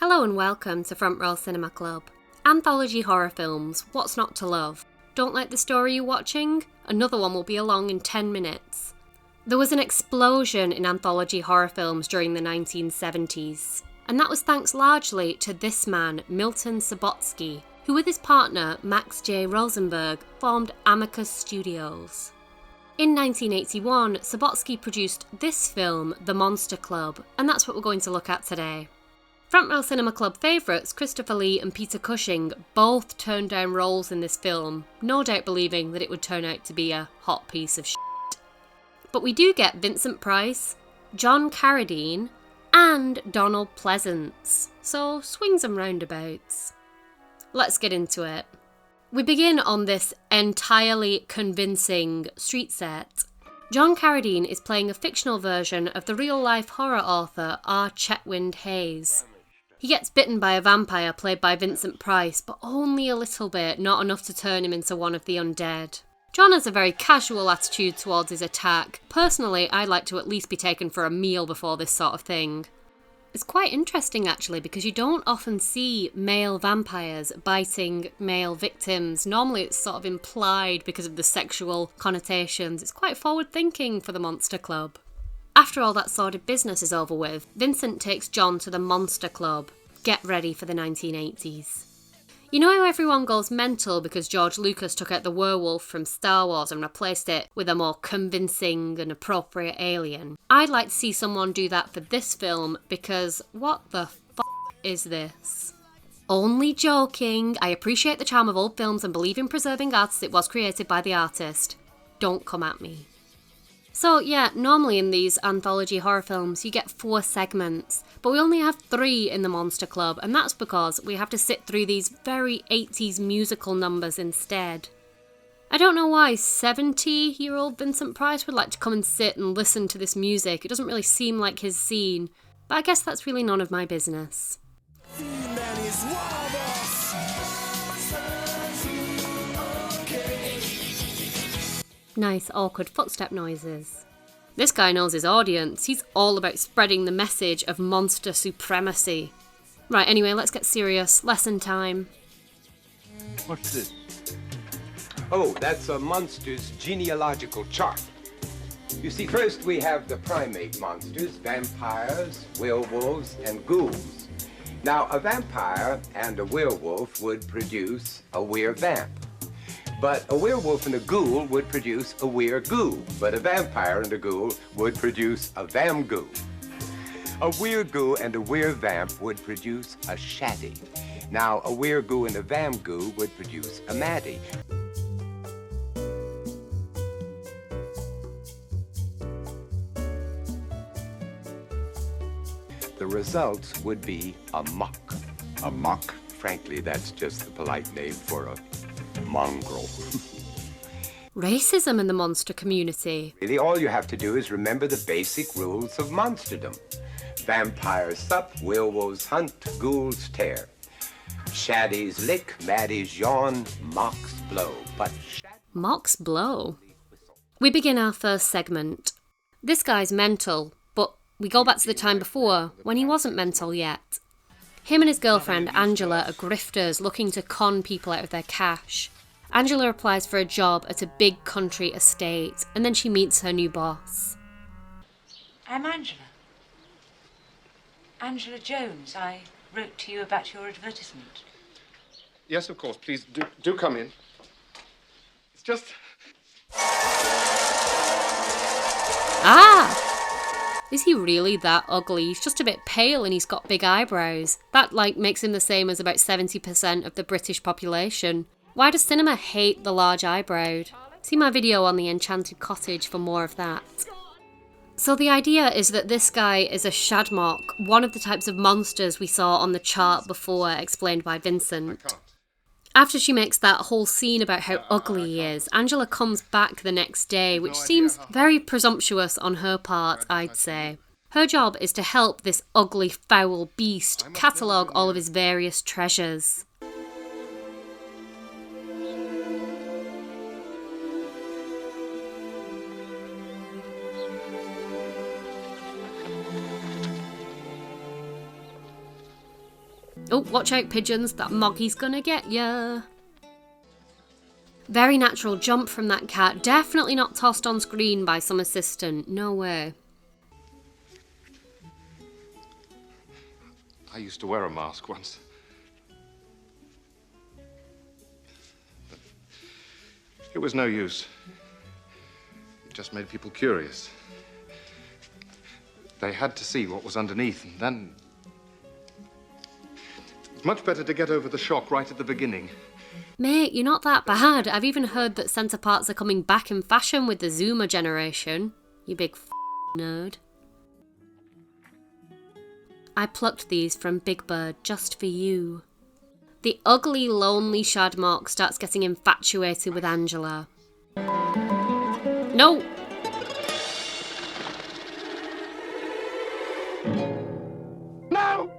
Hello and welcome to Front Row Cinema Club. Anthology horror films, what's not to love? Don't like the story you're watching? Another one will be along in 10 minutes. There was an explosion in anthology horror films during the 1970s, and that was thanks largely to this man, Milton Subotsky, who with his partner, Max J. Rosenberg, formed Amicus Studios. In 1981, Subotsky produced this film, The Monster Club, and that's what we're going to look at today. Front Row Cinema Club favourites Christopher Lee and Peter Cushing both turned down roles in this film, no doubt believing that it would turn out to be a hot piece of shit. But we do get Vincent Price, John Carradine, and Donald Pleasance, so swings and roundabouts. Let's get into it. We begin on this entirely convincing street set. John Carradine is playing a fictional version of the real-life horror author R. Chetwynd-Hayes. He gets bitten by a vampire played by Vincent Price, but only a little bit, not enough to turn him into one of the undead. John has a very casual attitude towards his attack. Personally, I'd like to at least be taken for a meal before this sort of thing. It's quite interesting actually, because you don't often see male vampires biting male victims. Normally it's sort of implied because of the sexual connotations. It's quite forward thinking for the Monster Club. After all that sordid business is over with, Vincent takes John to the Monster Club. Get ready for the 1980s. You know how everyone goes mental because George Lucas took out the werewolf from Star Wars and replaced it with a more convincing and appropriate alien? I'd like to see someone do that for this film because what the f*** is this? Only joking. I appreciate the charm of old films and believe in preserving art as it was created by the artist. Don't come at me. So yeah, normally in these anthology horror films you get 4 segments, but we only have 3 in the Monster Club, and that's because we have to sit through these very 80s musical numbers instead. I don't know why 70-year-old Vincent Price would like to come and sit and listen to this music. It doesn't really seem like his scene, but I guess that's really none of my business. Nice, awkward footstep noises. This guy knows his audience. He's all about spreading the message of monster supremacy. Right, anyway, let's get serious. Lesson time. What's this? Oh, that's a monster's genealogical chart. You see, first we have the primate monsters, vampires, werewolves, and ghouls. Now, a vampire and a werewolf would produce a were-vamp. But a werewolf and a ghoul would produce a were-ghoul, but a vampire and a ghoul would produce a vam-ghoul. A were-ghoul and a were-vamp would produce a shaddy. Now, a were-ghoul and a vam-ghoul would produce a maddie. The results would be a muck. A muck? Frankly, that's just the polite name for a mongrel. Racism in the monster community. Really, all you have to do is remember the basic rules of monsterdom. Vampires sup, werewolves hunt, ghouls tear. Shaddies lick, maddies yawn, mocks blow. But Mocks blow. We begin our first segment. This guy's mental, but we go back to the time before, when he wasn't mental yet. Him and his girlfriend, Angela, are grifters looking to con people out of their cash. Angela applies for a job at a big country estate, and then she meets her new boss. I'm Angela. Angela Jones. I wrote to you about your advertisement. Yes, of course. Please, do come in. It's just... Ah! Is he really that ugly? He's just a bit pale and he's got big eyebrows. That, makes him the same as about 70% of the British population. Why does cinema hate the large eyebrowed? See my video on the Enchanted Cottage for more of that. So the idea is that this guy is a shadmock, one of the types of monsters we saw on the chart before, explained by Vincent. After she makes that whole scene about how ugly he is, Angela comes back the next day, which seems very presumptuous on her part, I'd say. Her job is to help this ugly, foul beast catalogue all of his various treasures. Oh, watch out, pigeons, that Moggy's gonna get ya. Very natural jump from that cat, definitely not tossed on screen by some assistant, no way. I used to wear a mask once. But it was no use. It just made people curious. They had to see what was underneath, and then... It's much better to get over the shock right at the beginning. Mate, you're not that bad. I've even heard that centre parts are coming back in fashion with the Zoomer generation. You big nerd. I plucked these from Big Bird just for you. The ugly, lonely Shadmock starts getting infatuated with Angela. No! No!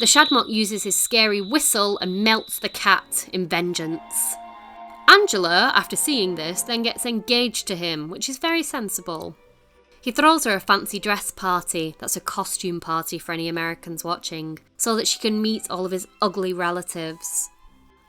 The Shadmock uses his scary whistle and melts the cat in vengeance. Angela, after seeing this, then gets engaged to him, which is very sensible. He throws her a fancy dress party, that's a costume party for any Americans watching, so that she can meet all of his ugly relatives.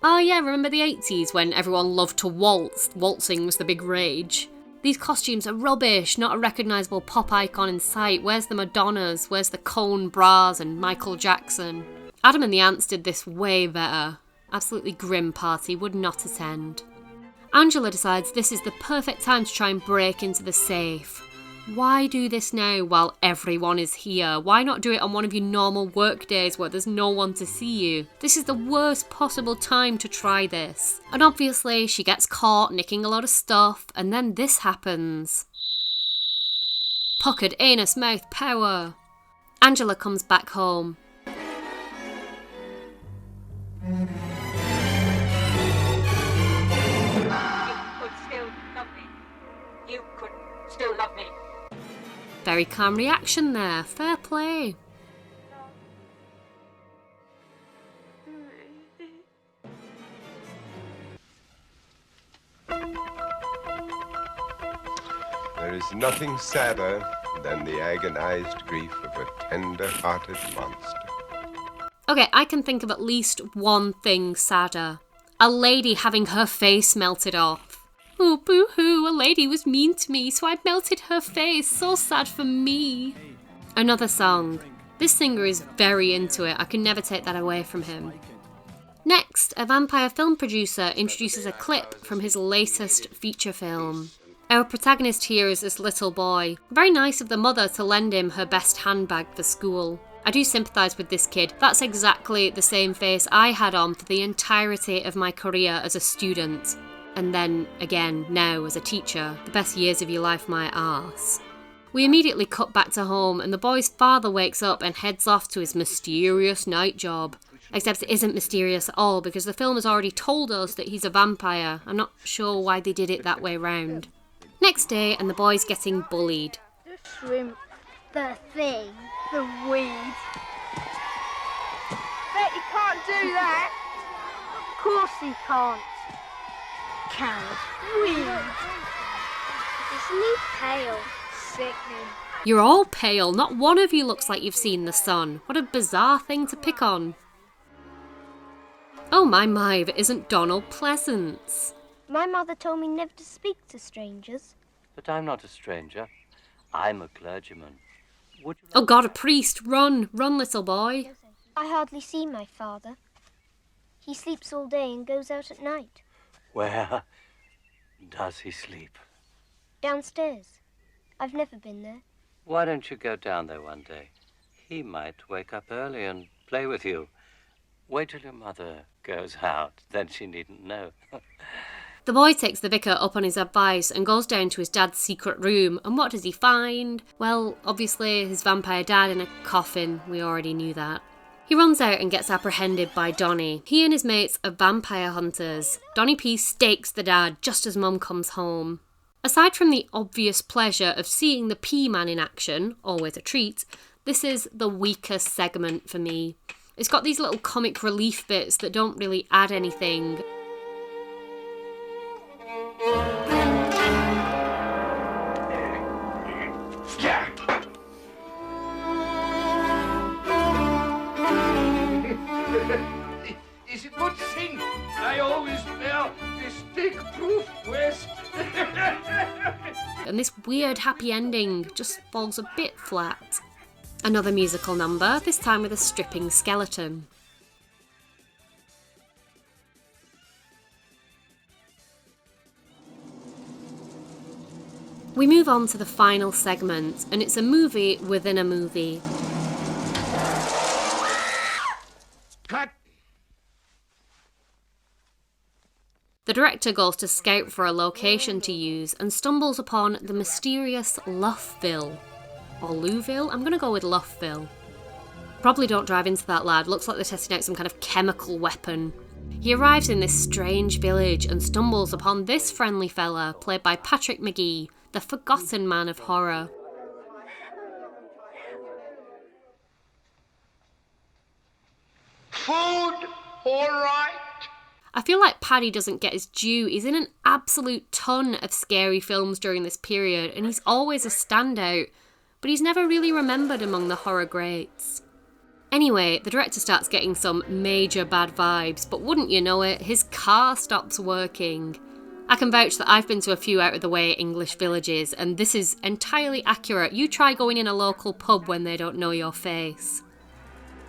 Oh yeah, remember the 80s when everyone loved to waltz? Waltzing was the big rage. These costumes are rubbish, not a recognisable pop icon in sight. Where's the Madonnas? Where's the Cone bras and Michael Jackson? Adam and the Ants did this way better. Absolutely grim party, would not attend. Angela decides this is the perfect time to try and break into the safe. Why do this now while everyone is here? Why not do it on one of your normal work days where there's no one to see you? This is the worst possible time to try this. And obviously she gets caught nicking a lot of stuff, and then this happens. Puckered anus mouth power. Angela comes back home. You could still love me. Very calm reaction there, fair play. There is nothing sadder than the agonized grief of a tender-hearted monster. Okay, I can think of at least one thing sadder. A lady having her face melted off. Oh, boo-hoo, a lady was mean to me, so I melted her face. So sad for me. Another song. This singer is very into it. I can never take that away from him. Next, a vampire film producer introduces a clip from his latest feature film. Our protagonist here is this little boy. Very nice of the mother to lend him her best handbag for school. I do sympathise with this kid. That's exactly the same face I had on for the entirety of my career as a student. And then, again, now as a teacher. The best years of your life, my arse. We immediately cut back to home and the boy's father wakes up and heads off to his mysterious night job. Except it isn't mysterious at all because the film has already told us that he's a vampire. I'm not sure why they did it that way round. Next day and the boy's getting bullied. The shrimp, the thing, the weed. Bet you can't do that. Of course he can't. Coward. Weed. Isn't he pale? Sickening. You're all pale. Not one of you looks like you've seen the sun. What a bizarre thing to pick on. Oh my, if it isn't Donald Pleasance. My mother told me never to speak to strangers. But I'm not a stranger. I'm a clergyman. Would you... Oh God, a priest. Run, run, little boy. I hardly see my father. He sleeps all day and goes out at night. Where does he sleep? Downstairs. I've never been there. Why don't you go down there one day? He might wake up early and play with you. Wait till your mother goes out, then she needn't know. The boy takes the vicar up on his advice and goes down to his dad's secret room, and what does he find? Well, obviously his vampire dad in a coffin. We already knew that. He runs out and gets apprehended by Donnie. He and his mates are vampire hunters. Donnie P stakes the dad just as Mum comes home. Aside from the obvious pleasure of seeing the P-Man in action, always a treat, this is the weakest segment for me. It's got these little comic relief bits that don't really add anything. and this weird happy ending just falls a bit flat. Another musical number, this time with a stripping skeleton. We move on to the final segment, and it's a movie within a movie. Cut! The director goes to scout for a location to use and stumbles upon the mysterious Loughville. Or Louville? I'm going to go with Loughville. Probably don't drive into that, lad. Looks like they're testing out some kind of chemical weapon. He arrives in this strange village and stumbles upon this friendly fella, played by Patrick Magee, the forgotten man of horror. Food, all right? I feel like Paddy doesn't get his due. He's in an absolute ton of scary films during this period, and he's always a standout, but he's never really remembered among the horror greats. Anyway, the director starts getting some major bad vibes, but wouldn't you know it, his car stops working. I can vouch that I've been to a few out-of-the-way English villages, and this is entirely accurate. You try going in a local pub when they don't know your face.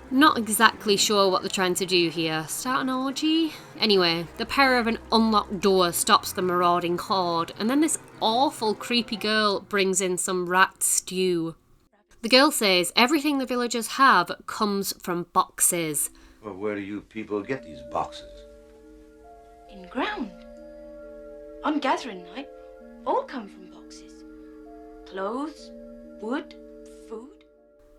Not exactly sure what they're trying to do here. Start an orgy? Anyway, the power of an unlocked door stops the marauding horde, and then this awful creepy girl brings in some rat stew. The girl says everything the villagers have comes from boxes. Well, where do you people get these boxes? In ground. On gathering night, all come from boxes. Clothes, wood, food.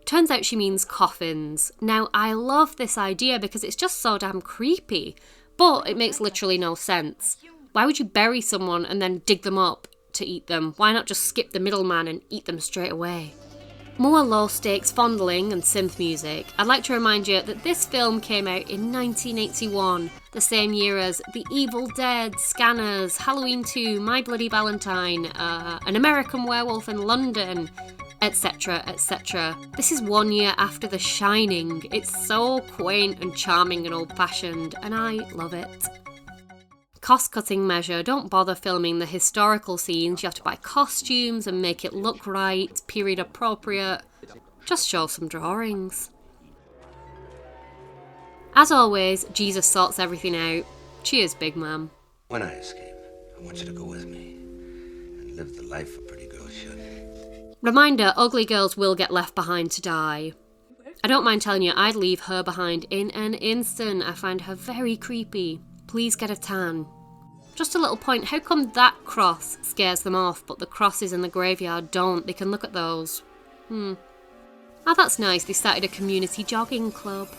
Turns out she means coffins. Now, I love this idea because it's just so damn creepy, but it makes literally no sense. Why would you bury someone and then dig them up to eat them? Why not just skip the middleman and eat them straight away? More low-stakes fondling and synth music. I'd like to remind you that this film came out in 1981, the same year as The Evil Dead, Scanners, Halloween 2, My Bloody Valentine, An American Werewolf in London, etc, etc. This is 1 year after The Shining. It's so quaint and charming and old-fashioned, and I love it. Cost-cutting measure, don't bother filming the historical scenes. You have to buy costumes and make it look right, period appropriate. Just show some drawings. As always, Jesus sorts everything out. Cheers, big man. When I escape, I want you to go with me and live the life a pretty girl should. Reminder, ugly girls will get left behind to die. I don't mind telling you, I'd leave her behind in an instant. I find her very creepy. Please get a tan. Just a little point, how come that cross scares them off, but the crosses in the graveyard don't? They can look at those. Oh, that's nice, they started a community jogging club.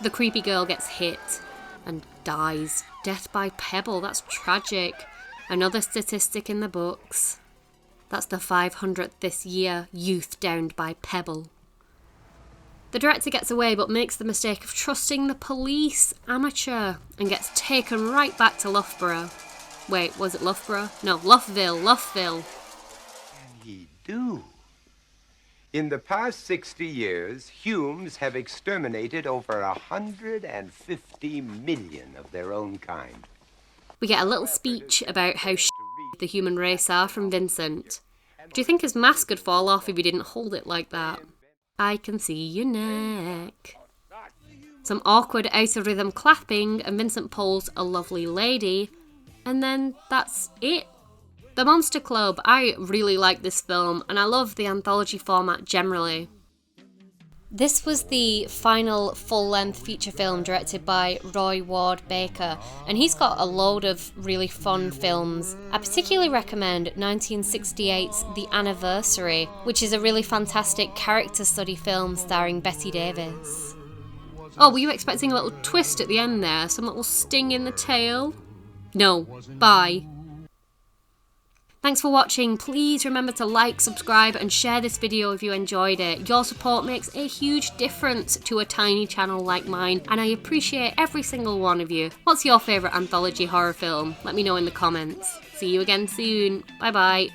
The creepy girl gets hit and dies. Death by pebble, that's tragic. Another statistic in the books. That's the 500th this year, youth downed by pebble. The director gets away but makes the mistake of trusting the police, amateur, and gets taken right back to Loughborough. Wait, was it Loughborough? No, Loughville. Can he do? In the past 60 years, Humes have exterminated over 150 million of their own kind. We get a little speech about how the human race are from Vincent. Do you think his mask would fall off if he didn't hold it like that? I can see your neck. Some awkward out-of-rhythm clapping, and Vincent pulls a lovely lady, and then that's it. The Monster Club. I really like this film, and I love the anthology format generally. This was the final full-length feature film directed by Roy Ward Baker, and he's got a load of really fun films. I particularly recommend 1968's The Anniversary, which is a really fantastic character study film starring Bette Davis. Oh, were you expecting a little twist at the end there? Some little sting in the tail? No. Bye. Thanks for watching. Please remember to like, subscribe and share this video if you enjoyed it. Your support makes a huge difference to a tiny channel like mine, and I appreciate every single one of you. What's your favourite anthology horror film? Let me know in the comments. See you again soon. Bye bye.